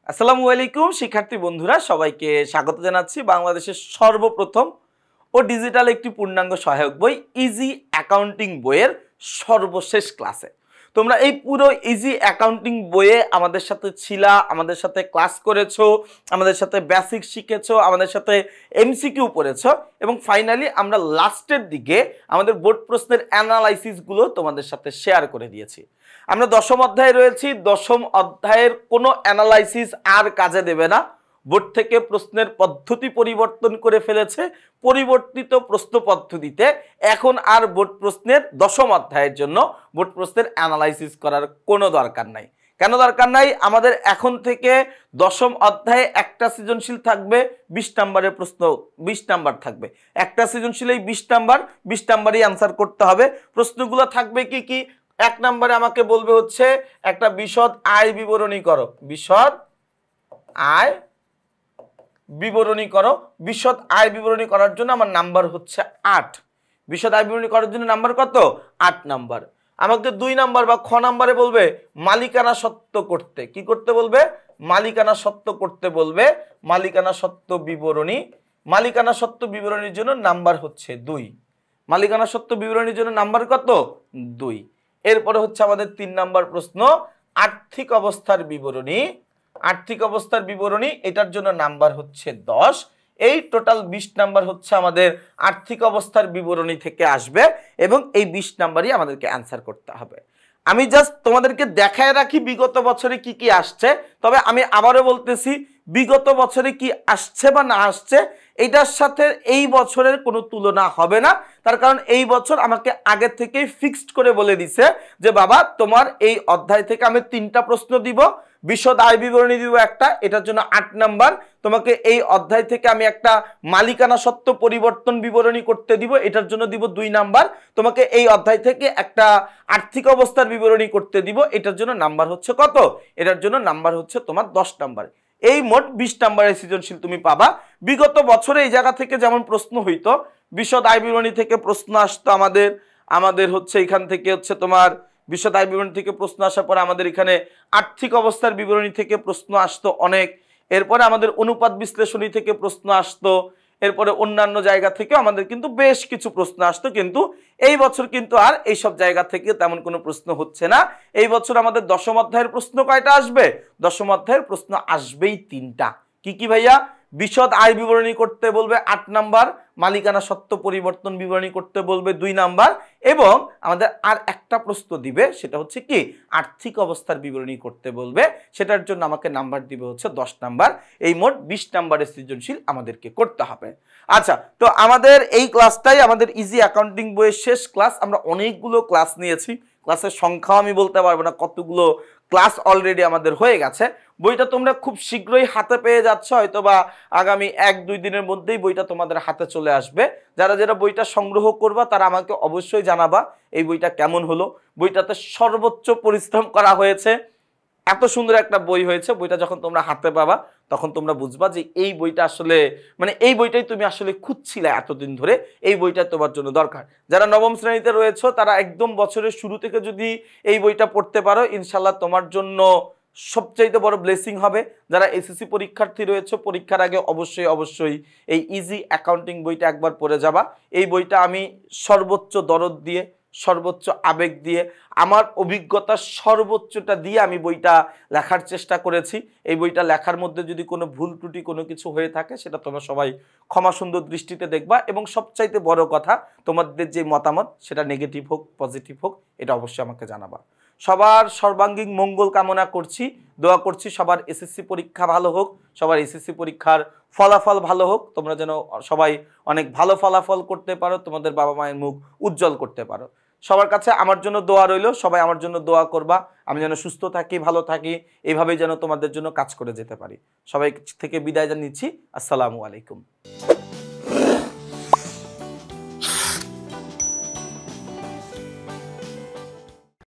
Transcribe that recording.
আসসালামু আলাইকুম শিক্ষার্থী বন্ধুরা, সবাইকে স্বাগত জানাচ্ছি বাংলাদেশের সর্বপ্রথম ও ডিজিটাল একটি পূর্ণাঙ্গ সহায়ক বই ইজি অ্যাকাউন্টিং বইয়ের সর্বশেষ ক্লাসে। তোমরা এই পুরো ইজি অ্যাকাউন্টিং বইয়ে আমাদের সাথে ছিলা, আমাদের সাথে ক্লাস করেছো, আমাদের সাথে বেসিক শিখেছো, আমাদের সাথে এমসিকিউ পড়েছো এবং ফাইনালি আমরা লাস্টের দিকে আমাদের বোর্ড প্রশ্নের অ্যানালাইসিসগুলো তোমাদের সাথে শেয়ার করে দিয়েছি। আমরা দশম অধ্যায়ে রয়েছি। দশম অধ্যায়ের কোনো অ্যানালাইসিস আর কাজে দেবে না। বোর্ড থেকে প্রশ্নের পদ্ধতি পরিবর্তন করে ফেলেছে। পরিবর্তিত প্রশ্ন পদ্ধতিতে এখন আর বোর্ড প্রশ্নের দশম অধ্যায়ের জন্য বোর্ড প্রশ্নের অ্যানালাইসিস করার কোনো দরকার নাই। কেন দরকার নাই? আমাদের এখন থেকে দশম অধ্যায়ে একটা সৃজনশীল থাকবে, 20 নম্বরের প্রশ্ন 20 নাম্বার থাকবে। একটা সৃজনশীলেই 20 নাম্বার, 20 নাম্বারই অ্যান্সার করতে হবে। প্রশ্নগুলো থাকবে কি কি? এক নম্বরে আমাকে বলবে হচ্ছে একটা বিশদ আয় বিবরণী করো, বিশদ আয় বিবরণী করো। বিশদ আয় বিবরণী করার জন্য আমার নাম্বার হচ্ছে 8। বিশদ আয় বিবরণী করার জন্য নাম্বার কত? 8 নাম্বার। আমাকে 2 নাম্বার বা খ নাম্বারে বলবে মালিকানা সত্ত্ব করতে। কি করতে বলবে? মালিকানা সত্ত্ব করতে বলবে। মালিকানা সত্ত্ব বিবরণী। মালিকানা সত্ত্ব বিবরণীর জন্য নাম্বার হচ্ছে 2। মালিকানা সত্ত্ব বিবরণীর জন্য নাম্বার কত? 2। এরপরে হচ্ছে আমাদের 3 নাম্বার প্রশ্ন, আর্থিক অবস্থার বিবরণী। আর্থিক অবস্থার বিবরণী, এটার জন্য নাম্বার হচ্ছে 10। এই টোটাল 20 নাম্বার হচ্ছে আমাদের আর্থিক অবস্থার বিবরণী থেকে আসবে এবং এই 20 নাম্বারই আমাদেরকে অ্যান্সার করতে হবে। আমি জাস্ট তোমাদেরকে দেখায় রাখি বিগত বছরে কি কি আসছে। তবে আমি আবারও বলতেছি, বিগত বছরে কি আসছে বা না আসছে এটার সাথে এই বছরের কোনো তুলনা হবে না। তার কারণ এই বছর আমাকে আগে থেকেই ফিক্সড করে বলে দিছে যে বাবা তোমার এই অধ্যায় থেকে আমি 3টা প্রশ্ন দিব, বিশদ আয় বিবরণী দিব একটা, এটার জন্য 8 নাম্বার। তোমাকে এই অধ্যায় থেকে আমি একটা মালিকানা সত্ত্ব পরিবর্তন বিবরণী করতে দিব, এটার জন্য দিব 2 নাম্বার। তোমাকে এই অধ্যায় থেকে একটা আর্থিক অবস্থার বিবরণী করতে দিব, এটার জন্য নাম্বার হচ্ছে কত? এটার জন্য নাম্বার হচ্ছে তোমার 10 নাম্বার। এই মোট 20 নাম্বারের সৃজনশীল তুমি পাবা। বিগত বছরে এই জায়গা থেকে যেমন প্রশ্ন হইতো, বিশদ আয় বিবরণী থেকে প্রশ্ন আসতো আমাদের হচ্ছে এখান থেকে হচ্ছে তোমার বিশদ আয় বিবরণী থেকে প্রশ্ন আসার পরে আমাদের এখানে আর্থিক অবস্থার বিবরণী থেকে প্রশ্ন আসতো অনেক। এরপরে আমাদের অনুপাত বিশ্লেষণী থেকে প্রশ্ন আসতো। এরপরে অন্যান্য জায়গা থেকে আমাদের কিন্তু বেশ কিছু প্রশ্ন আসতো, কিন্তু এই বছর কিন্তু আর এইসব জায়গা থেকে তেমন কোনো প্রশ্ন হচ্ছে না। এই বছর আমাদের দশম অধ্যায়ের প্রশ্ন কয়টা আসবে? দশম অধ্যায়ের প্রশ্ন আসবেই 3টা। কি কি ভাইয়া? বিশদ আয় বিবরণী করতে বলবে 8 নাম্বার, মালিকানা সত্ত্ব পরিবর্তন বিবরণী করতে বলবে 2 নাম্বার এবং আমাদের আর একটা প্রশ্ন দিবে, সেটা হচ্ছে কি আর্থিক অবস্থার বিবরণী করতে বলবে, সেটার জন্য আমাকে নাম্বার দিবে হচ্ছে 10 নাম্বার। এই মোট 20 নাম্বারের সৃজনশীল আমাদেরকে করতে হবে। আচ্ছা, তো আমাদের এই ক্লাসটাই আমাদের ইজি অ্যাকাউন্টিং বইয়ের শেষ ক্লাস। আমরা অনেকগুলো ক্লাস নিয়েছি, ক্লাসের সংখ্যাও আমি বলতে পারবো না কতগুলো ক্লাস অলরেডি আমাদের হয়ে গেছে। বইটা তোমরা খুব শীঘ্রই হাতে পেয়ে যাচ্ছ, হয়তো বা আগামী 1-2 দিনের মধ্যেই বইটা তোমাদের হাতে চলে আসবে। যারা যারা বইটা সংগ্রহ করবা তারা আমাকে অবশ্যই জানাবা এই বইটা কেমন হলো। বইটাতে সর্বোচ্চ পরিশ্রম করা হয়েছে, এত সুন্দর একটা বই হয়েছে। বইটা যখন তোমরা হাতে পাবা তখন তোমরা বুঝবা যে এই বইটা আসলে মানে এই বইটাই তুমি আসলে খুঁজছিলে এতদিন ধরে, এই বইটা তোমার জন্য দরকার। যারা নবম শ্রেণীতে রয়েছে তারা একদম বছরের শুরু থেকে যদি এই বইটা পড়তে পারো, ইনশাল্লাহ তোমার জন্য সবচাইতে বড় ব্লেসিং হবে। যারা এসএসসি পরীক্ষার্থী রয়েছে পরীক্ষার আগে অবশ্যই এই ইজি অ্যাকাউন্টিং বইটা একবার পড়ে যাবা। এই বইটা আমি সর্বোচ্চ দরদ দিয়ে, সর্বোচ্চ আবেগ দিয়ে, আমার অভিজ্ঞতার সর্বোচ্চটা দিয়ে আমি বইটা লেখার চেষ্টা করেছি। এই বইটা লেখার মধ্যে যদি কোনো ভুল ত্রুটি কোনো কিছু হয়ে থাকে সেটা তোমরা সবাই ক্ষমা সুন্দর দৃষ্টিতে দেখবা এবং সবচাইতে বড় কথা তোমাদের যে মতামত সেটা নেগেটিভ হোক পজিটিভ হোক এটা অবশ্যই আমাকে জানাবা। সবার সর্বাঙ্গীন মঙ্গল কামনা করছি, দোয়া করছি সবার এসএসসি পরীক্ষা ভালো হোক, সবার এসএসসি পরীক্ষার ফলাফল ভালো হোক, তোমরা যেন সবাই অনেক ভালো ফলাফল করতে পারো, তোমাদের বাবা মায়ের মুখ উজ্জ্বল করতে পারো। সবার কাছে আমার জন্য দোয়া রইল, সবাই আমার জন্য দোয়া করবা, আমি যেন সুস্থ থাকি, ভালো থাকি, এইভাবেই যেন তোমাদের জন্য কাজ করে যেতে পারি। সবাই থেকে বিদায় জানিয়েছি। আসসালামু আলাইকুম।